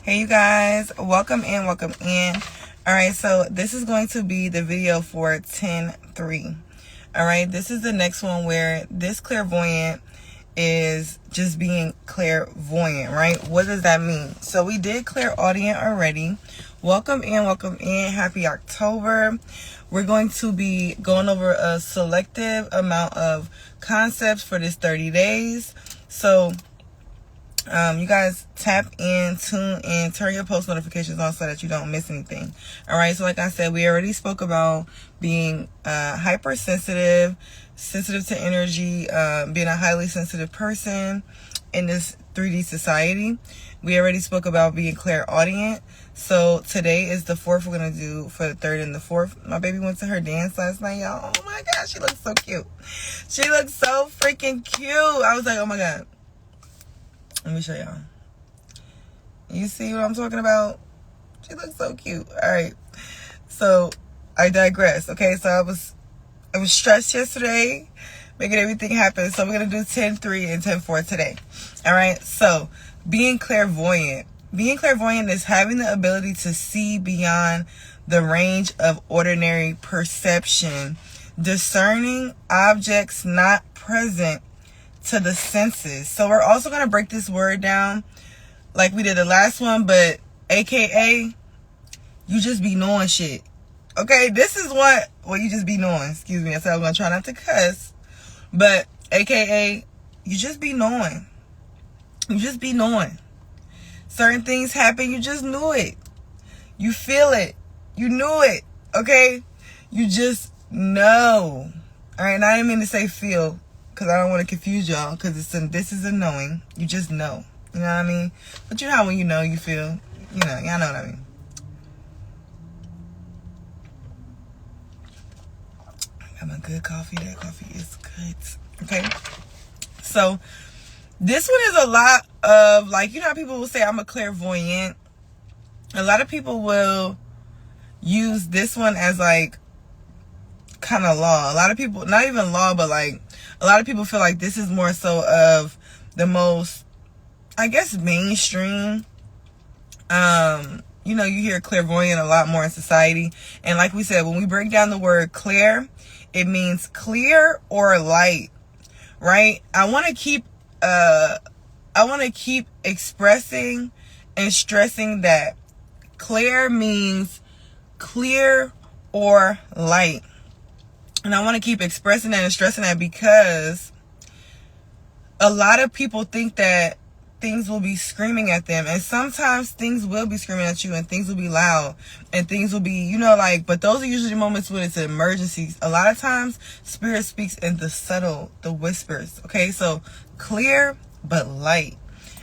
Hey you guys, welcome in. Alright, so this is going to be the video for 10-3. Alright, this is the next one where this clairvoyant is just being clairvoyant, right? What does that mean? So we did clairaudient already. Welcome in. Happy October. We're going to be going over a selective amount of concepts for this 30 days. So you guys tap in, tune in, turn your post notifications on so that you don't miss anything. All right, so like I said, we already spoke about being hypersensitive, sensitive to energy, being a highly sensitive person in this 3D society. We already spoke about being clairaudient. So today is the 4th we're going to do for the 3rd and the 4th. My baby went to her dance last night, y'all. Oh my gosh, she looks so cute. She looks so freaking cute. I was like, oh my God. Let me show y'all. You see what I'm talking about? She looks so cute. All right. So I digress. Okay. So I was stressed yesterday, making everything happen. So we're going to do 10-3 and 10-4 today. All right. So being clairvoyant. Being clairvoyant is having the ability to see beyond the range of ordinary perception, discerning objects not present to the senses. So we're also going to break this word down like we did the last one, but AKA, you just be knowing shit. Okay, this is what you just be knowing. Excuse me, I said I'm going to try not to cuss, but AKA, you just be knowing. You just be knowing. Certain things happen, you just knew it. You feel it. You knew it. Okay? You just know. All right, and I didn't mean to say feel, because I don't want to confuse y'all, because this is a knowing. You just know. You know what I mean? But you know how when you know, you feel. You know, y'all know what I mean. I got my good coffee. That coffee is good. Okay? So, this one is a lot of, like, you know how people will say, I'm a clairvoyant? A lot of people will use this one as, like, kind of law. A lot of people, not even law, but, like, a lot of people feel like this is more so of the most, I guess, mainstream. You know, you hear clairvoyant a lot more in society. And like we said, when we break down the word clair, it means clear or light, right? I want to keep expressing and stressing that clair means clear or light. And I want to keep expressing that and stressing that because a lot of people think that things will be screaming at them. And sometimes things will be screaming at you and things will be loud and things will be, you know, like, but those are usually the moments when it's an emergency. A lot of times spirit speaks in the subtle, the whispers. Okay, so clear but light.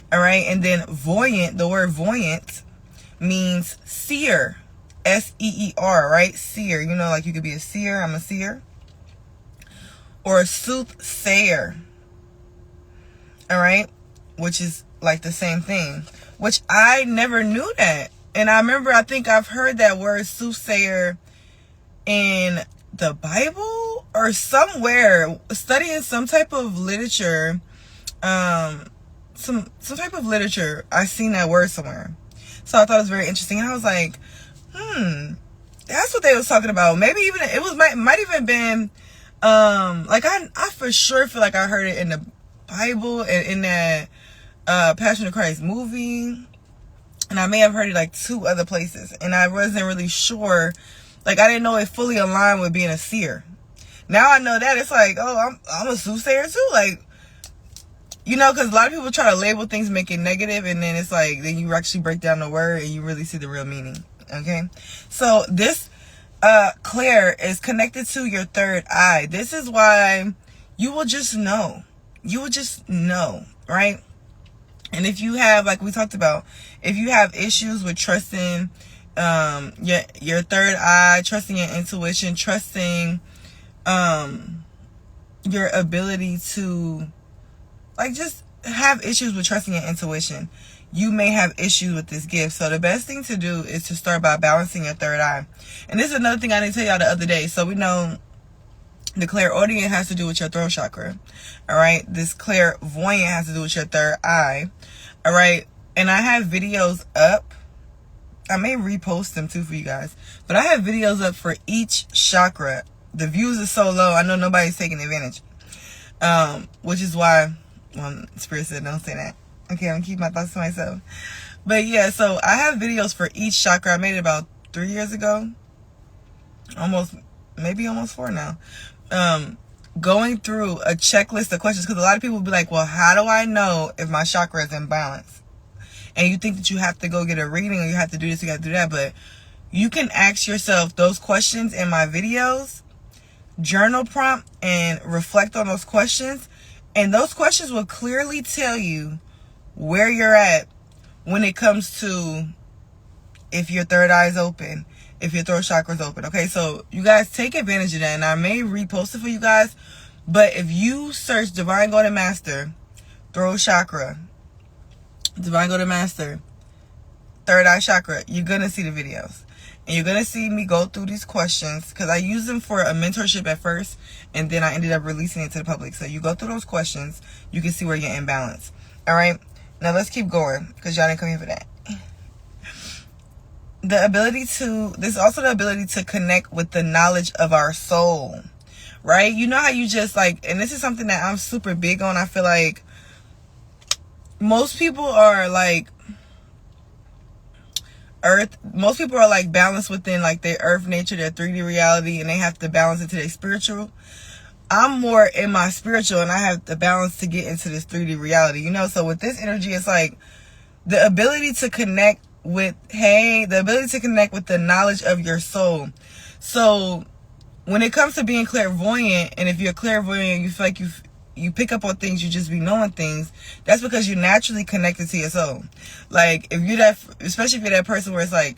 All right, and then voyant, the word voyant means seer. S-E-E-R, right? Seer. You know, like you could be a seer. I'm a seer. Or a soothsayer. All right? Which is like the same thing. Which I never knew that. And I remember, I think I've heard that word soothsayer in the Bible or somewhere, studying some type of literature. Some type of literature. I seen that word somewhere. So I thought it was very interesting. And I was like, that's what they was talking about. Maybe even it was might even been like I for sure feel like I heard it in the Bible and in that Passion of Christ movie, and I may have heard it like 2 other places, and I wasn't really sure. Like I didn't know it fully aligned with being a seer. Now I know that it's like, oh, I'm a soothsayer too, like, you know, because a lot of people try to label things, make it negative, and then it's like then you actually break down the word and you really see the real meaning. Okay, so this clair is connected to your third eye. This is why you will just know. You will just know, right? And if you have, like we talked about, if you have issues with trusting your third eye, trusting your intuition, trusting your ability to, like, just have issues with trusting your intuition, you may have issues with this gift. So the best thing to do is to start by balancing your third eye. And this is another thing I didn't tell y'all the other day. So we know the clairaudient has to do with your throat chakra. All right. This clairvoyant has to do with your third eye. All right. And I have videos up. I may repost them too for you guys. But I have videos up for each chakra. The views are so low, I know nobody's taking advantage. Which is why, well, Spirit said don't say that. Okay, I'm gonna keep my thoughts to myself. But yeah, so I have videos for each chakra. I made it about 3 years ago. Maybe almost 4 now. Going through a checklist of questions. Because a lot of people will be like, well, how do I know if my chakra is in balance? And you think that you have to go get a reading or you have to do this, you got to do that. But you can ask yourself those questions in my videos, journal prompt, and reflect on those questions. And those questions will clearly tell you where you're at when it comes to if your third eye is open, if your throat chakra is open. Okay, so you guys take advantage of that. And I may repost it for you guys. But if you search Divine Golden Master, throat chakra, Divine Golden Master, third eye chakra, you're going to see the videos. And you're going to see me go through these questions. Because I used them for a mentorship at first. And then I ended up releasing it to the public. So you go through those questions. You can see where you're in balance. Alright. Now let's keep going. Because y'all didn't come here for that. There's also the ability to connect with the knowledge of our soul. Right? You know how you just like, and this is something that I'm super big on. I feel like most people are like most people are like balanced within like their earth nature, their 3D reality, and they have to balance it to their spiritual. I'm more in my spiritual and I have the balance to get into this 3D reality, you know? So with this energy, it's like the ability to connect with, the ability to connect with the knowledge of your soul. So when it comes to being clairvoyant, and if you're clairvoyant, you feel like you pick up on things, you just be knowing things, that's because you're naturally connected to your soul. Like, if you're that, especially if you're that person where it's like,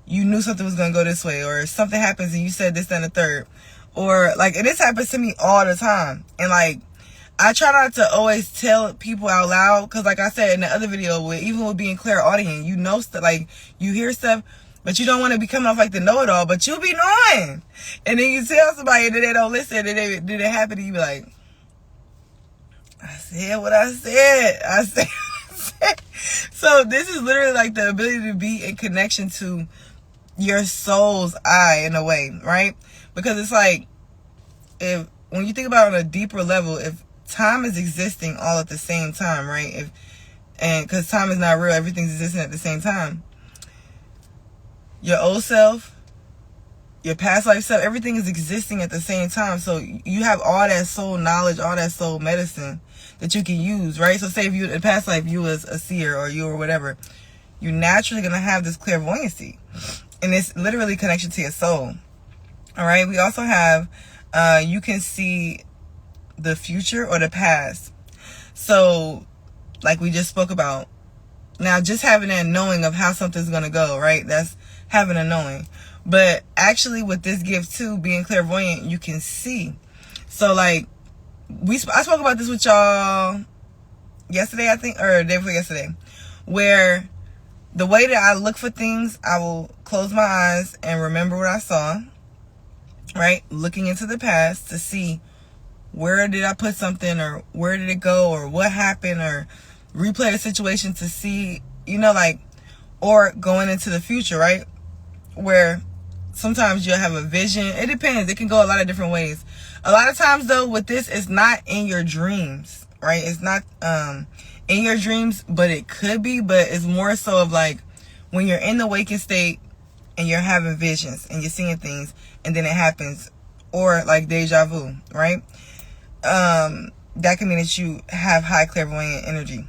you knew something was going to go this way, or something happens and you said this, that, and the third. Or, like, and this happens to me all the time. And, like, I try not to always tell people out loud, because, like I said in the other video, even with being clairaudient, you know stuff, like, you hear stuff, but you don't want to be coming off like the know-it-all, but you be knowing. And then you tell somebody and they don't listen, and then it happen, and you be like, I said what I said. I said what I said. So this is literally like the ability to be in connection to your soul's eye in a way, right? Because it's like, when you think about it on a deeper level, if time is existing all at the same time, right? Because time is not real, everything's existing at the same time. Your old self, your past life self, everything is existing at the same time. So you have all that soul knowledge, all that soul medicine that you can use, right? So say if you in the past life you was a seer or you or whatever, you're naturally gonna have this clairvoyancy, and it's literally connection to your soul. All right. We also have you can see the future or the past. So like we just spoke about, now just having that knowing of how something's gonna go, right? That's having a knowing. But actually with this gift too, being clairvoyant, you can see. So like I spoke about this with y'all yesterday, I think, or the day before yesterday, where the way that I look for things, I will close my eyes and remember what I saw, right? Looking into the past to see where did I put something, or where did it go, or what happened, or replay the situation to see, you know, like, or going into the future, right? Where sometimes you'll have a vision. It depends. It can go a lot of different ways. A lot of times though with this, it's not in your dreams, right? It's not in your dreams, but it could be. But it's more so of like when you're in the waking state and you're having visions and you're seeing things and then it happens, or like deja vu, right? That can mean that you have high clairvoyant energy.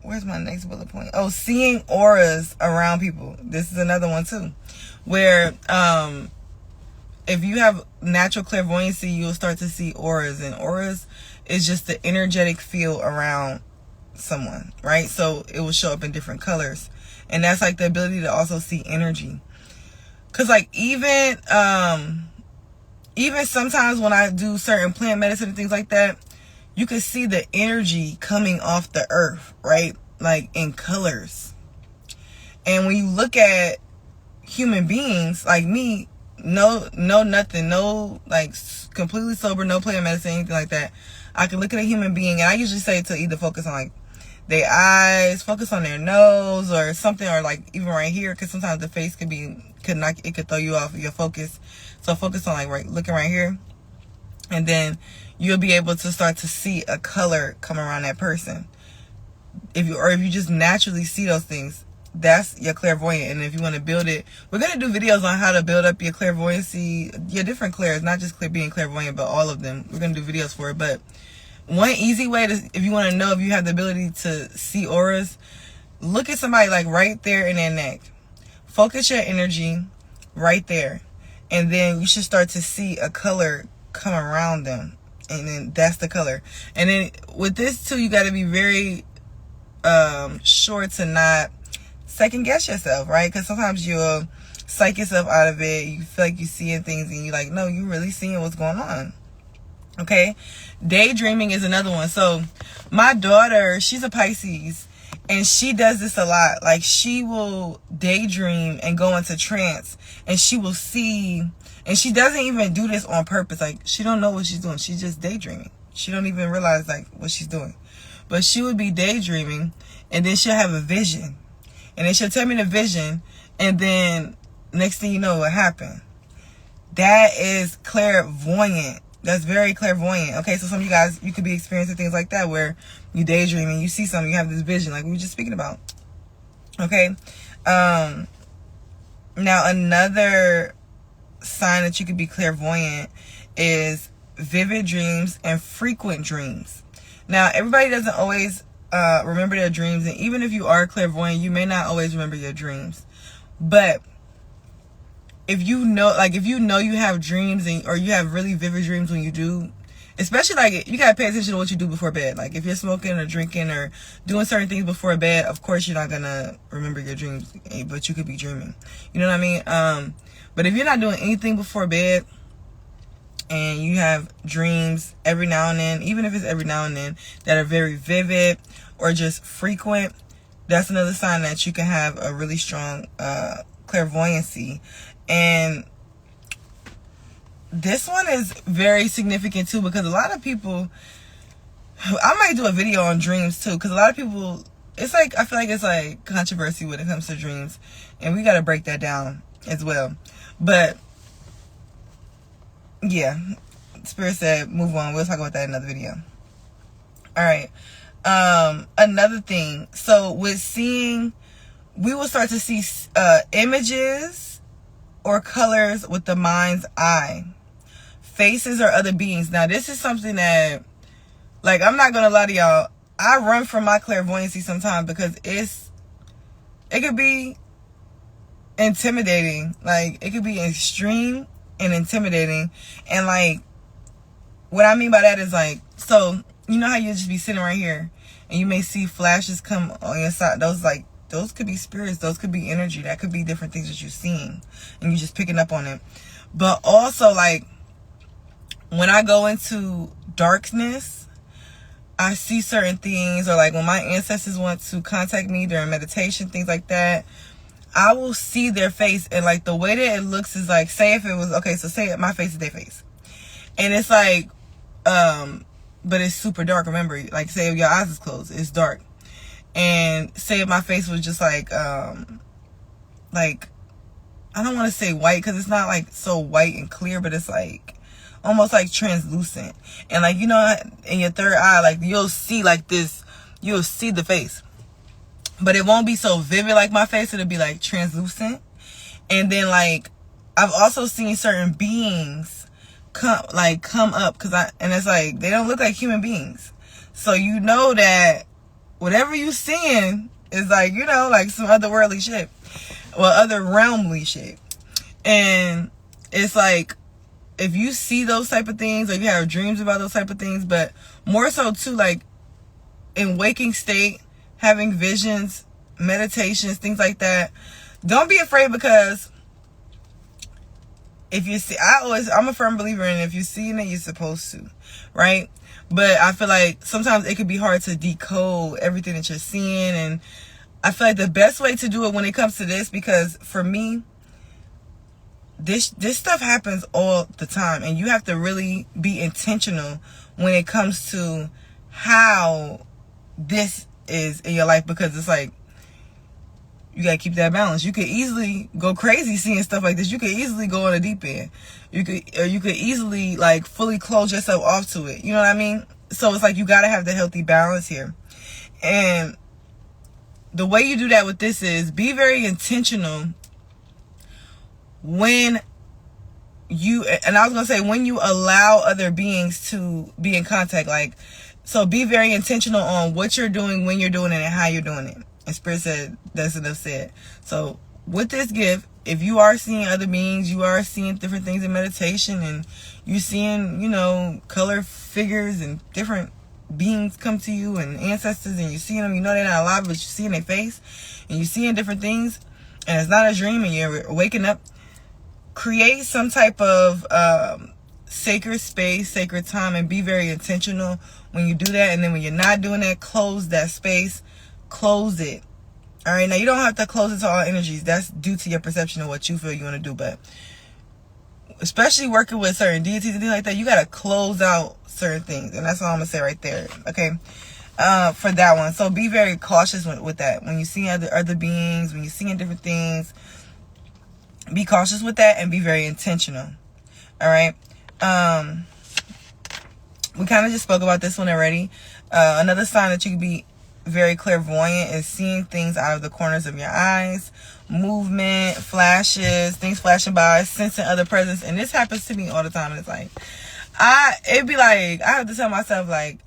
Where's my next bullet point? Oh, seeing auras around people. This is another one too, where if you have natural clairvoyancy, you'll start to see auras, and auras is just the energetic field around someone, right? So it will show up in different colors, and that's like the ability to also see energy. Cause like even sometimes when I do certain plant medicine and things like that, you can see the energy coming off the earth, right? Like in colors. And when you look at human beings like me, no nothing, no like completely sober, no plant medicine, anything like that, I can look at a human being, and I usually say to either focus on like their eyes, focus on their nose or something, or like even right here, because sometimes the face could throw you off of your focus. So focus on like looking right here, and then you'll be able to start to see a color come around that person. If you just naturally see those things, that's your clairvoyant. And if you want to build it, we're going to do videos on how to build up your clairvoyancy, your different clairs, not just being clairvoyant, but all of them. We're going to do videos for it. But one easy way to, if you want to know if you have the ability to see auras, look at somebody like right there in their neck. Focus your energy right there. And then you should start to see a color come around them. And then that's the color. And then with this too, you got to be very sure to not second guess yourself, right? Because sometimes you'll psych yourself out of it. You feel like you're seeing things and you're like, no, you're really seeing what's going on. Okay, daydreaming is another one. So my daughter, she's a Pisces, and she does this a lot. Like, she will daydream and go into trance, and she will see, and she doesn't even do this on purpose. Like, she don't know what she's doing. She's just daydreaming. She don't even realize like what she's doing. But she would be daydreaming, and then she'll have a vision, and then she'll tell me the vision, and then next thing you know, what happened. That is clairvoyant. That's very clairvoyant. Okay, so some of you guys, you could be experiencing things like that where you daydream and you see something, you have this vision like we were just speaking about. Okay. Now another sign that you could be clairvoyant is vivid dreams and frequent dreams. Now, everybody doesn't always remember their dreams, and even if you are clairvoyant, you may not always remember your dreams. But if you know you have dreams, or you have really vivid dreams when you do, especially like, you gotta pay attention to what you do before bed. Like, if you're smoking or drinking or doing certain things before bed, of course you're not gonna remember your dreams, but you could be dreaming. You know what I mean? But if you're not doing anything before bed and you have dreams every now and then, even if it's every now and then, that are very vivid or just frequent, that's another sign that you can have a really strong clairvoyancy. And this one is very significant too, because a lot of people, I might do a video on dreams too, because a lot of people, it's like, I feel like it's like controversy when it comes to dreams, and we got to break that down as well. But yeah, Spirit said move on. We'll talk about that in another video. All right. Another thing, so with seeing, we will start to see images or colors with the mind's eye, faces or other beings. Now, this is something that, like, I'm not gonna lie to y'all, I run from my clairvoyancy sometimes, because it could be intimidating. Like, it could be extreme and intimidating. And like, what I mean by that is like, so you know how you just be sitting right here and you may see flashes come on your side. Those could be spirits. Those could be energy. That could be different things that you're seeing, and you're just picking up on it. But also, like, when I go into darkness, I see certain things, or like when my ancestors want to contact me during meditation, things like that, I will see their face, and like the way that it looks is like, say if it was, okay, so say my face is their face, and it's like, but it's super dark. Remember, like, say if your eyes is closed, it's dark. And say if my face was just like I don't want to say white, because it's not like so white and clear, but it's like almost like translucent. And like, you know, in your third eye, like, you'll see like this, you'll see the face, but it won't be so vivid like my face. It'll be like translucent. And then like, I've also seen certain beings come up, and it's like, they don't look like human beings. So you know that whatever you seeing is like, you know, like some otherworldly shit, or other realmly shit. And it's like, if you see those type of things, or you have dreams about those type of things, but more so too, like in waking state, having visions, meditations, things like that, don't be afraid, because if you see, I'm a firm believer in, if you're seeing it, you're supposed to, right? But I feel like sometimes it could be hard to decode everything that you're seeing. And I feel like the best way to do it when it comes to this, because for me, this stuff happens all the time, and you have to really be intentional when it comes to how this is in your life, because it's like, you gotta keep that balance. You could easily go crazy seeing stuff like this. You could easily go on a deep end. You could easily like fully close yourself off to it. You know what I mean? So it's like you gotta have the healthy balance here. And the way you do that with this is be very intentional when you, and I was gonna say, when you allow other beings to be in contact. Like, so be very intentional on what you're doing, when you're doing it, and how you're doing it. And Spirit said, that's enough said. So with this gift, if you are seeing other beings, you are seeing different things in meditation, and you seeing, you know, color figures and different beings come to you and ancestors, and you seeing them, you know they're not alive, but you're seeing their face, and you're seeing different things, and it's not a dream, and you're waking up, create some type of sacred space, sacred time, and be very intentional when you do that. And then when you're not doing that, close that space. Close it. All right, now you don't have to close it to all energies. That's due to your perception of what you feel you want to do. But especially working with certain deities and things like that, you got to close out certain things. And that's all I'm going to say right there. Okay, for that one. So be very cautious with that. When you see other beings, when you're seeing different things, be cautious with that and be very intentional. All right. We kind of just spoke about this one already. Another sign that you can be very clairvoyant is seeing things out of the corners of your eyes, movement, flashes, things flashing by, sensing other presence. And this happens to me all the time. And it's like, it'd be like, I have to tell myself, like,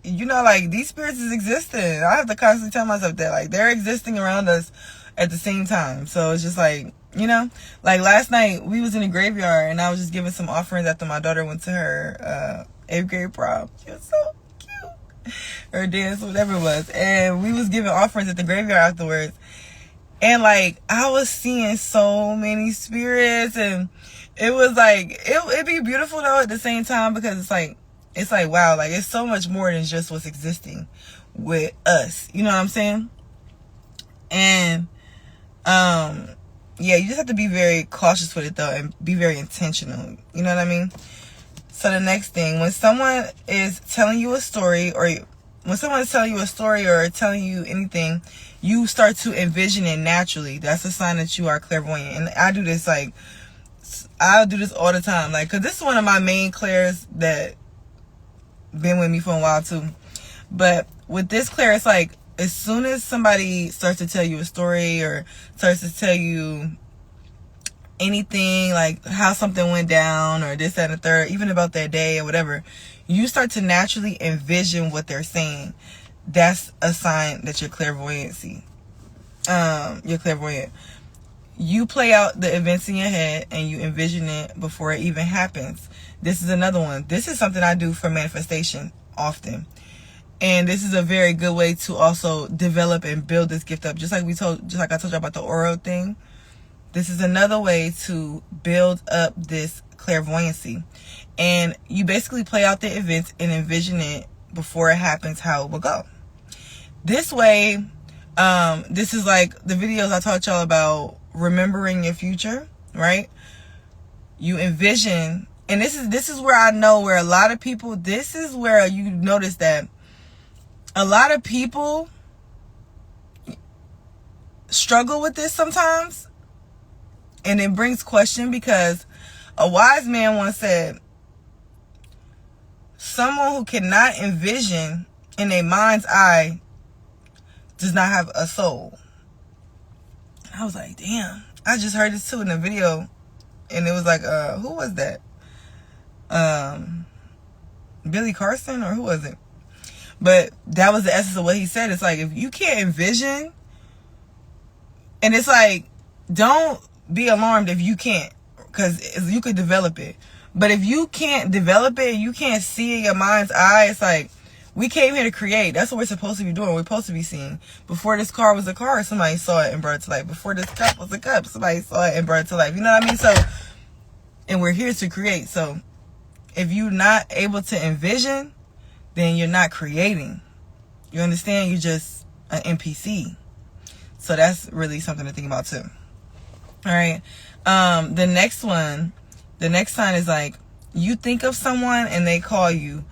you know, like, these spirits is existing. I have to constantly tell myself that, like, they're existing around us at the same time. So it's just like, you know, like last night we was in the graveyard and I was just giving some offerings after my daughter went to her 8th grade prom. She was so cute. Her dance, whatever it was. And we was giving offerings at the graveyard afterwards. And like, I was seeing so many spirits, and it was like, it'd be beautiful though at the same time, because it's like, wow, like it's so much more than just what's existing with us. You know what I'm saying? And, yeah, you just have to be very cautious with it though, and be very intentional. You know what I mean? So the next thing, when someone is telling you a story, or when someone is telling you a story or telling you anything, you start to envision it naturally. That's a sign that you are clairvoyant. And I do this, like, I'll do this all the time. Like, cause this is one of my main clairs that been with me for a while too. But with this clair, it's like, as soon as somebody starts to tell you a story or starts to tell you anything, like how something went down or this, that, and the third, even about their day or whatever, you start to naturally envision what they're saying. That's a sign that you're clairvoyant. You play out the events in your head and you envision it before it even happens. This is another one. This is something I do for manifestation often. And this is a very good way to also develop and build this gift up. Just like I told you about the oral thing. This is another way to build up this clairvoyancy. And you basically play out the events and envision it before it happens, how it will go. This way, this is like the videos I taught y'all about remembering your future, right? You envision, and this is where I know where a lot of people, this is where you notice that a lot of people struggle with this sometimes. And it brings question, because a wise man once said, someone who cannot envision in a mind's eye does not have a soul. I was like, damn. I just heard this too in a video. And it was like, who was that? Billy Carson, or who was it? But that was the essence of what he said. It's like, if you can't envision, and it's like, don't be alarmed if you can't, because you could develop it. But if you can't develop it, you can't see in your mind's eye, it's like, we came here to create. That's what we're supposed to be doing. We're supposed to be seeing. Before this car was a car, somebody saw it and brought it to life. Before this cup was a cup, somebody saw it and brought it to life. You know what I mean? So, and we're here to create. So if you're not able to envision, then you're not creating. You understand? You're just an NPC. So that's really something to think about too. All right. The next sign is like you think of someone and they call you.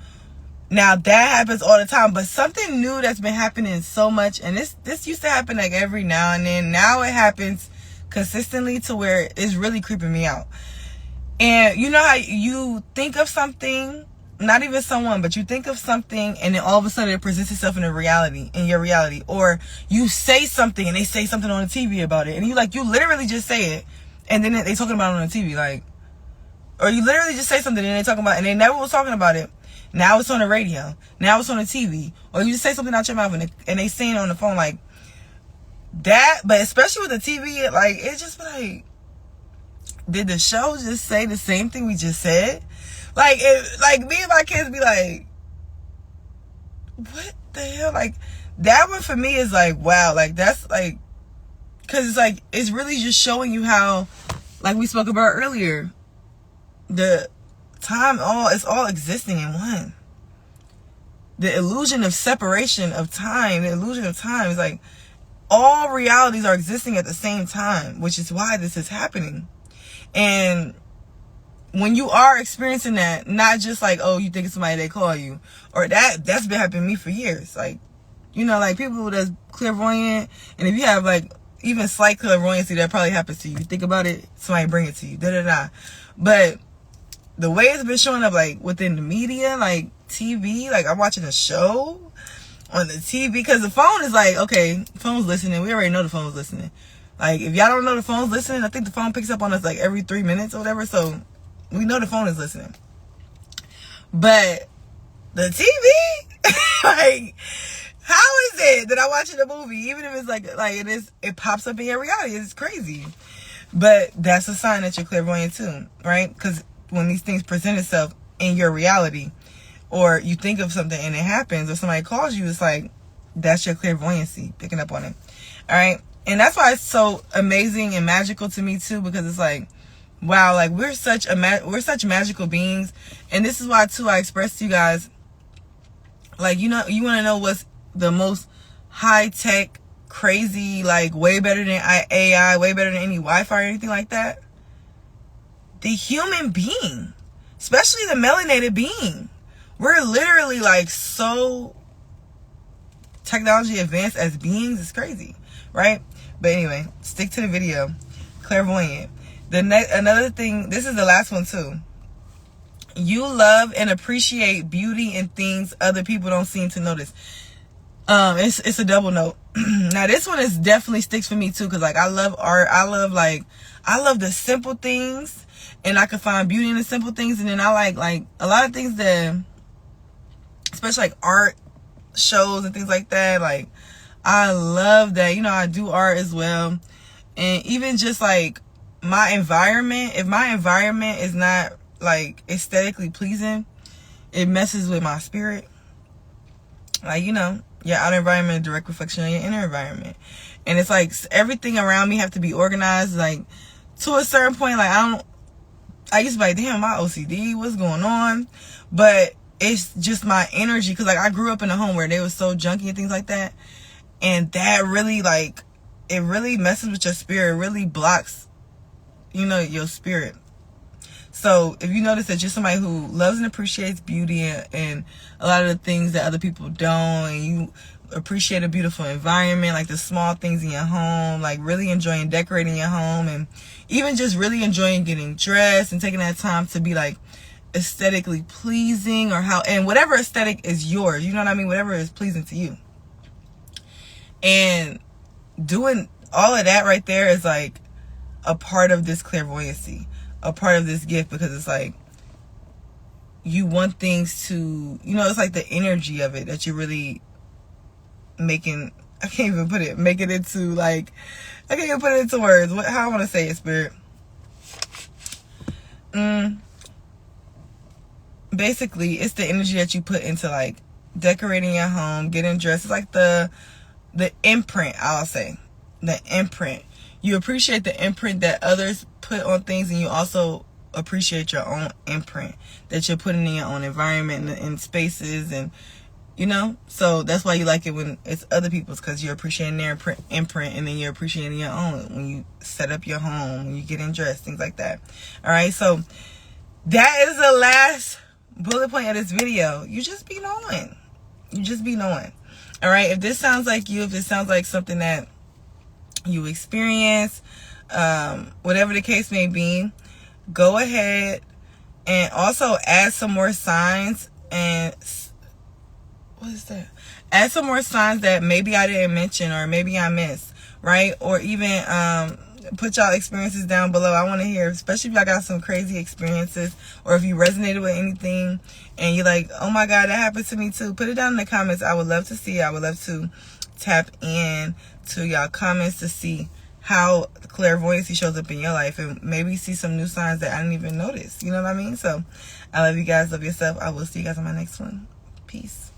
Now that happens all the time, but something new that's been happening so much, and this used to happen like every now and then. Now it happens consistently to where it's really creeping me out. And you know how you think of something, not even someone, but you think of something and then all of a sudden it presents itself in your reality. Or you say something and they say something on the TV about it, and you literally just say it and then they talking about it on the TV, like, or you literally just say something and they talking about it and they never was talking about it. Now it's on the radio. Now it's on the TV. Or you just say something out your mouth and they saying it on the phone, like that. But especially with the TV, like, it's just like, did the show just say the same thing we just said? Like, me and my kids be like, what the hell? Like, that one for me is like, wow. Like, that's like, because it's like, it's really just showing you how, like we spoke about earlier, the time, it's all existing in one. The illusion of separation of time, the illusion of time is like, all realities are existing at the same time, which is why this is happening. And when you are experiencing that, not just like, oh, you think it's somebody, they call you, or that's been happening to me for years. Like, you know, like people that's clairvoyant, and if you have like even slight clairvoyancy, that probably happens to you. You think about it, somebody bring it to you, But the way it's been showing up, like within the media, like TV, like I'm watching a show on the TV, because the phone is like, okay, phone's listening. We already know the phone's listening. Like, if y'all don't know the phone's listening, I think the phone picks up on us like every 3 minutes or whatever. So we know the phone is listening. But the TV, like, how is it that I'm watching a movie, even if it's like it pops up in your reality? It's crazy. But that's a sign that you're clairvoyant too, right? Because when these things present itself in your reality, or you think of something and it happens, or somebody calls you, it's like, that's your clairvoyancy picking up on it. All right. And that's why it's so amazing and magical to me too, because it's like, wow, like we're such magical beings. And this is why too I expressed to you guys, like, you know, you want to know what's the most high tech, crazy, like way better than AI, way better than any Wi-Fi or anything like that? The human being, especially the melanated being. We're literally like so technology advanced as beings. It's crazy, right? But anyway, stick to the video. Clairvoyant. Another thing, this is the last one too. You love and appreciate beauty in things other people don't seem to notice. It's a double note. Now this one is definitely sticks for me too, because like I love art. I love the simple things, and I can find beauty in the simple things. And then I like a lot of things that, especially like art shows and things like that. Like, I love that. You know, I do art as well. And even just like my environment, if my environment is not like aesthetically pleasing, it messes with my spirit. Like, you know, your outer environment is a direct reflection of your inner environment. And it's like everything around me have to be organized. Like, to a certain point, like I used to be like, damn, my OCD, what's going on? But it's just my energy, because like I grew up in a home where they were so junky and things like that. And that really, like, it really messes with your spirit. It really blocks, you know, your spirit. So if you notice that you're somebody who loves and appreciates beauty and a lot of the things that other people don't, and you appreciate a beautiful environment, like the small things in your home, like really enjoying decorating your home, and even just really enjoying getting dressed and taking that time to be like aesthetically pleasing, or and whatever aesthetic is yours, you know what I mean? Whatever is pleasing to you. And doing all of that right there is like a part of this clairvoyancy, a part of this gift, because it's like you want things to, you know, it's like the energy of it that you're really making. I can't even put it, making it to like, I can't even put it into words. How I want to say it, spirit. Basically, it's the energy that you put into like decorating your home, getting dressed. It's like the imprint, I'll say. The imprint. You appreciate the imprint that others put on things, and you also appreciate your own imprint that you're putting in your own environment and in spaces, and you know, so that's why you like it when it's other people's, because you're appreciating their imprint, and then you're appreciating your own when you set up your home, when you get dressed, things like that. All right, so that is the last bullet point of this video. You just be knowing. You just be knowing. All right. If this sounds like you, if it sounds like something that you experience, whatever the case may be, go ahead and also add some more signs. And what is that? Add some more signs that maybe I didn't mention or maybe I missed, right? Or even put y'all experiences down below. I want to hear, especially if y'all got some crazy experiences, or if you resonated with anything and you're like, oh my God, that happened to me too. Put it down in the comments. I would love to see it. I would love to tap in to y'all comments to see how clairvoyancy shows up in your life, and maybe see some new signs that I didn't even notice. You know what I mean? So I love you guys. Love yourself. I will see you guys on my next one. Peace.